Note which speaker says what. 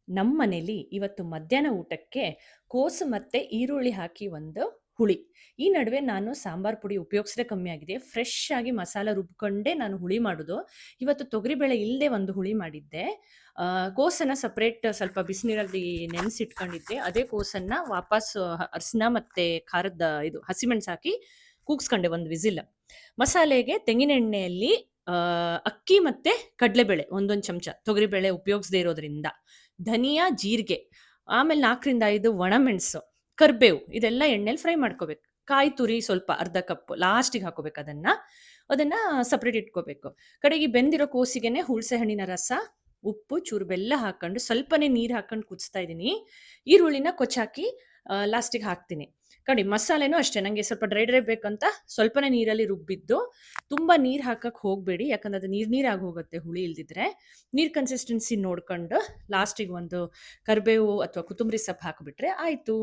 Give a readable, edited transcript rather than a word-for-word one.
Speaker 1: ನಮ್ಮ ಮನೇಲಿ ಇವತ್ತು ಮಧ್ಯಾಹ್ನ ಊಟಕ್ಕೆ ಕೋಸು ಮತ್ತೆ ಈರುಳ್ಳಿ ಹಾಕಿ ಒಂದು ಹುಳಿ. ಈ ನಡುವೆ ನಾನು ಸಾಂಬಾರ್ ಪುಡಿ ಉಪಯೋಗಿಸದೆ ಕಮ್ಮಿ ಆಗಿದೆ. ಫ್ರೆಶ್ ಆಗಿ ಮಸಾಲ ರುಬ್ಕೊಂಡೇ ನಾನು ಹುಳಿ ಮಾಡುದು. ಇವತ್ತು ತೊಗರಿಬೇಳೆ ಇಲ್ಲದೆ ಒಂದು ಹುಳಿ ಮಾಡಿದ್ದೆ. ಕೋಸನ್ನ ಸಪ್ರೇಟ್ ಸ್ವಲ್ಪ ಬಿಸಿನೀರಲ್ಲಿ ನೆನೆಸಿಟ್ಕೊಂಡಿದ್ದೆ. ಅದೇ ಕೋಸನ್ನ ವಾಪಸ್ ಅರಿಶಿನ ಮತ್ತೆ ಖಾರದ ಇದು ಹಸಿಮೆಣಸು ಹಾಕಿ ಕೂಗ್ಸ್ಕೊಂಡೆ ಒಂದು ವಿಸಿಲ್. ಮಸಾಲೆಗೆ ತೆಂಗಿನ ಎಣ್ಣೆಯಲ್ಲಿ ಅಕ್ಕಿ ಮತ್ತೆ ಕಡಲೆಬೇಳೆ ಒಂದೊಂದು ಚಮಚ, ತೊಗರಿಬೇಳೆ ಉಪಯೋಗಿಸದೇ ಇರೋದ್ರಿಂದ, ಧನಿಯಾ, ಜೀರಿಗೆ, ಆಮೇಲೆ 4ರಿಂದ 5 ಒಣಮೆಣಸು, ಕರ್ಬೇವು ಇದೆಲ್ಲ ಎಣ್ಣೆಲಿ ಫ್ರೈ ಮಾಡ್ಕೋಬೇಕು. ಕಾಯಿ ತುರಿ ಸ್ವಲ್ಪ ಅರ್ಧ ಕಪ್ ಲಾಸ್ಟಿಗೆ ಹಾಕೋಬೇಕು ಅದನ್ನ. ಅದನ್ನ ಸಪ್ರೇಟ್ ಇಟ್ಕೋಬೇಕು. ಕಡೆಗೆ ಬೆಂದಿರೋ ಕೋಸಿಗೆನೆ ಹುಣಸೆ ಹಣ್ಣಿನ ರಸ, ಉಪ್ಪು, ಚೂರು ಬೆಲ್ಲ ಹಾಕೊಂಡು ಸ್ವಲ್ಪನೇ ನೀರು ಹಾಕೊಂಡು ಕುದಿಸ್ತಾ ಇದ್ದೀನಿ. ಈರುಳ್ಳಿನ ಕೊಚ್ಚಾಕಿ ಲಾಸ್ಟಿಗೆ ಹಾಕ್ತೀನಿ. ಕಡಿ ಮಸಾಲೆನೂ ಅಷ್ಟೇ, ನಂಗೆ ಸ್ವಲ್ಪ ಡ್ರೈ ಡ್ರೈ ಬೇಕಂತ ಸ್ವಲ್ಪನೇ ನೀರಲ್ಲಿ ರುಬ್ಬಿದ್ದು. ತುಂಬಾ ನೀರು ಹಾಕಕ್ ಹೋಗ್ಬೇಡಿ, ಯಾಕಂದ್ರೆ ಅದು ನೀರಾಗಿ ಹೋಗುತ್ತೆ ಹುಳಿ ಇಲ್ದಿದ್ರೆ. ನೀರ್ ಕನ್ಸಿಸ್ಟೆನ್ಸಿ ನೋಡ್ಕೊಂಡು ಲಾಸ್ಟಿಗೆ ಒಂದು ಕರಿಬೇವು ಅಥವಾ ಕೊತ್ತಂಬರಿ ಸೊಪ್ಪು ಹಾಕಿಬಿಟ್ರೆ ಆಯ್ತು.